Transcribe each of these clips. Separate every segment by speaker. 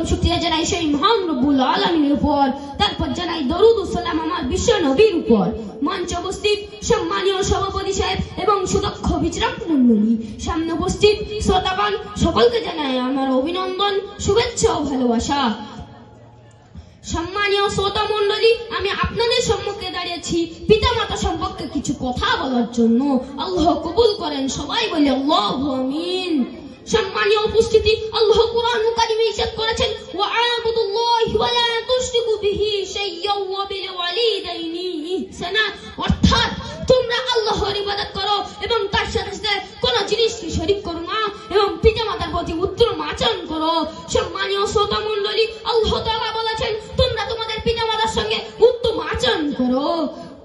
Speaker 1: শুকরিয়া জানাই সেই মহান রব্বুল আলামিনের উপর। তারপর জানাই দরুদ ও সালাম আমার বিশ্ব নবীর উপর। মঞ্চে উপস্থিত সম্মানীয় সভাপতি সাহেব এবং সুদক্ষ বিচারক মণ্ডলী, সামনে উপস্থিত শ্রোতাগণ, সকলকে জানাই আমার অভিনন্দন, শুভেচ্ছা ও ভালোবাসা। সম্মানীয় শ্রোতা মণ্ডলী, আমি আপনাদের সম্মুখে দাঁড়িয়েছি পিতামাতা সম্পর্কে কিছু কথা বলার জন্য। আল্লাহ কবুল করেন, সবাই বলে আল্লাহু আমিন। সম্মানীয় উপস্থিতি, আল্লাহ কুরআন কারীমে ইরশাদ করেছেন, ওয়া আ'বুদুল্লাহি ওয়া লা তুশরিকু বিহি শাইয়্যান ওয়া বিল ওয়ালিদাইনি ইহসানা, অর্থাৎ তোমরা আল্লাহর ইবাদত করো এবং তার সাথে সাথে কোন জিনিসকে শরীক করো না এবং পিতামাতার প্রতি উত্তম আচরণ করো। সম্মানীয় শ্রোতা মণ্ডলী, আল্লাহ তাআলা বলেছেন তোমরা তোমাদের পিতামাতার সঙ্গে উত্তম আচরণ করো।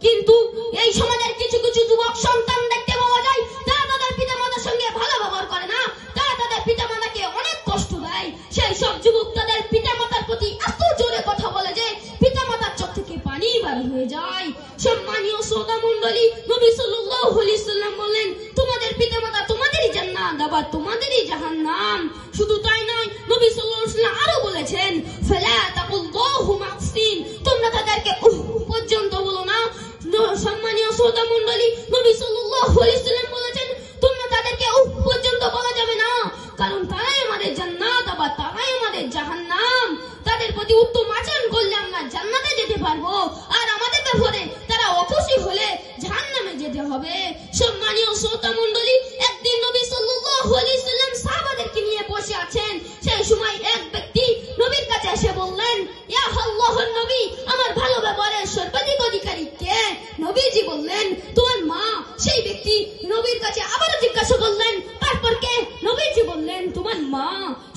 Speaker 1: কিন্তু এই সমাজের কিছু কিছু যুবক সন্তান দেখতে পাওয়া যায়, তারা তাদের পিতামাতার সঙ্গে ভালো ব্যবহার করে না, তারা তাদের পিতামাতাকে অনেক কষ্ট দেয়। সেই সব যুবক তাদের পিতামাতার প্রতি এত জোরে কথা বলে যে পিতামাতার চোখ থেকে পানি বের হয়ে যায়। সম্মানীয় শ্রোতা মণ্ডলী, নবী সাল্লাল্লাহু আলাইহি ওয়াসাল্লাম বলেন তোমাদের পিতামাতা তোমাদেরই জান্নাত আবার তোমাদেরই জাহান্নাম। শুধু তাই নয়, নবী সাল্লাল্লাহু আলাইহি ওয়াসাল্লাম আরো বলেছেন, ফালা তাকুল্লাহু মাকসিন, তোমরা তাদেরকে পর্যন্ত বলো না। সম্মানীয় শ্রোতা মণ্ডলী, নবী সাল্লাল্লাহু আলাইহি ওয়াসাল্লাম বলেছেন তোমরা তাদেরকে পর্যন্ত বলা যাবে না, কারণ তারাই আমাদের জান্নাত আবার তারাই আমাদের জাহান্নাম। তাদের প্রতি উত্তম আচরণ করলে আমরা জান্নাতে যেতে পারবো, আর আমাদের ব্যাপারে তারা অখুশি হলে জাহান্নামে যেতে হবে। সম্মানীয় শ্রোতা মণ্ডলী, একদিন নবী সাল্লাল্লাহু আলাইহি ওয়াসাল্লাম সাহাবাদেরকে নিয়ে বসে আছেন। সেই সময় এক ব্যক্তি নবীর কাছে এসে বললেন, ইয়া আল্লাহর নবী, আমার ভালো ব্যবহারের সর্বাধিক অধিকারী কে? নবীজি বললেন তোমার মা। সেই ব্যক্তি নবীর কাছে আবারও জিজ্ঞাসা করলেন, তারপর কে? নবীজি বললেন তোমার মা।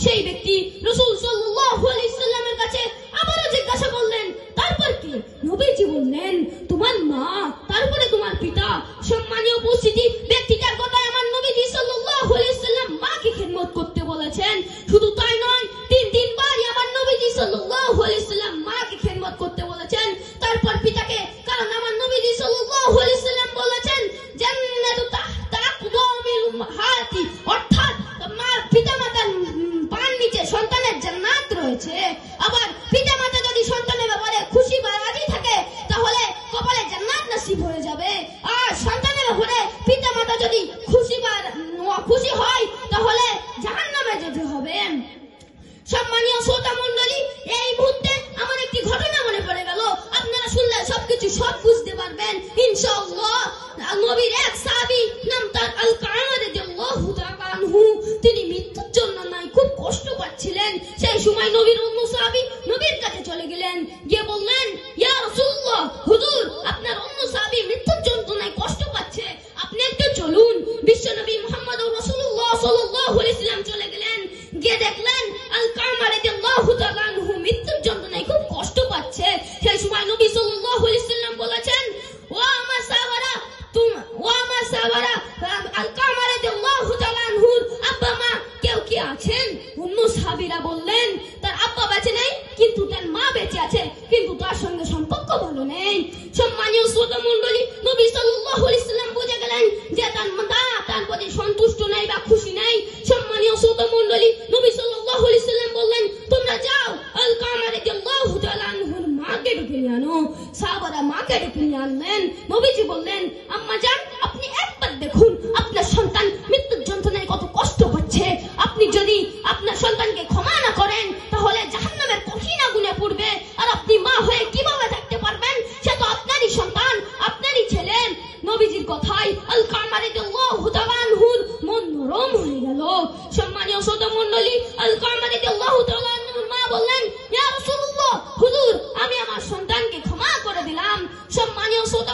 Speaker 1: সেই ব্যক্তি রাসূল সাল্লাল্লাহু আলাইহি ওয়াসাল্লামের কাছে আবারও জিজ্ঞাসা করলেন, তারপর কে? নবীজি বললেন তোমার মা, তারপরে তোমার পিতা। সম্মানীয় উপস্থিতি, ব্যক্তিটার কথায় আমার নবীজি সাল্লাল্লাহু আলাইহি ওয়াসাল্লাম মাকে খিদমত করতে বলেছেন। শুধু তাই নয়, তিন বারই আমার নবীজি সাল্লাল্লাহু আলাইহি ওয়াসাল্লাম মাকে খিদমত করতে বলেছেন, তারপর পিতাকে। কারণ আমার নবীজি সাল্লাল্লাহু আলাইহি ওয়াসাল্লাম বলেছেন জান্নাতু তাহতা আকদামিল উম্মাহাতি, অর্থাৎ পিতামাতার পায়ের নিচে সন্তানের জান্নাত রয়েছে। আবার পিতামাতা যদি সন্তানের ব্যাপারে খুশি বা রাজি থাকে তাহলে কপালে জান্নাত নসিব হয়ে যাবে, আর সন্তানের ব্যাপারে পিতামাতা যদি খুশি হয় তাহলে জাহান্নামে যেতে হবে। সম্মানীয় শ্রোতা মণ্ডলী, এই মুহূর্তে আমার একটি ঘটনা মনে পড়ে গেল, আপনারা শুনলে সবকিছু সব বুঝতে পারবেন ইনশাআল্লাহ। নবীর এক সাহাবী নাম তার আল-কামা রাদিয়াল্লাহু তাআলা আনহু, তিনি মৃত্যুর জন্য নয় খুব কষ্ট পাচ্ছিলেন। সেই সময় নবীর অন্য সাহাবী নবীর কাছে চলে গেলেন, গিয়ে বললেন, ইয়া রাসূলুল্লাহ, হুজুর আপনার অন্য সাহাবী মৃত্যুর যন্ত্রণায় কষ্ট পাচ্ছে, আপনি একটু চলুন। বিশ্বনবী মুহাম্মদুর রাসূলুল্লাহ সাল্লাল্লাহু আলাইহি ওয়াসাল্লাম চলে গেলেন, গিয়ে দেখলেন আল-কামা রাদিয়াল্লাহু তাআলা আনহু মৃত্যুর যন্ত্রণায় খুব কষ্ট পাচ্ছে। সেই সময় নবী সাল্লাল্লাহু আলাইহি ওয়াসাল্লাম বলেছেন, ও আমার সাহাবারা, আল-কামা রাদিয়াল্লাহু তাআলা আনহুর আব্বা মা কেউ কি আছেন? অন্য সাহাবীরা বললেন তার আব্বা বেঁচে নেই, কিন্তু তার মা বেঁচে আছে, কিন্তু তার সঙ্গে সম্পর্ক ভালো নেই। সম্মানীয় শ্রোতা মণ্ডলী, নবী সাল্লাল্লাহু আলাইহি ওয়াসাল্লাম বুঝে গেলেন যে তার প্রতি সন্তুষ্ট নেই বা খুশি নেই। সম্মানীয় শ্রোতা মণ্ডলী, নবী সাল্লাল্লাহু আলাইহি ওয়াসাল্লাম বললেন তোমরা যাও আল-কামা রাদিয়াল্লাহু তাআলা আনহুর মাকে ডেকে নিয়ে আনো। সাহাবারা মাকে ডেকে নিয়ে আনলেন। নবীজি বললেন, আম্মা জান, আপনি একবার দেখুন আপনার সন্তান মৃত্যুর যন্ত্রণায় কত কষ্ট পাচ্ছে। আপনি যদি আপনার সন্তানকে ক্ষমা না করেন তাহলে জাহান্নামের কঠিন আগুনে পড়বে, আর আপনি মা হয়ে কিভাবে থাকতে পারবেন? সে তো আপনারই সন্তান, আপনারই ছেলে। নবীজির কথায় আল-কামা রাদিয়াল্লাহু তাআলা আনহুর মন নরম হয়ে গেল। সম্মানীয় শ্রোতা মণ্ডলী, আল-কামা রাদিয়াল্লাহু তাআলা আনহুর মা বললেন, ইয়া রাসূলুল্লাহ, হুজুর আমি আমার সন্তানকে ক্ষমা করে দিলাম। সম্মানীয় শ্রোতা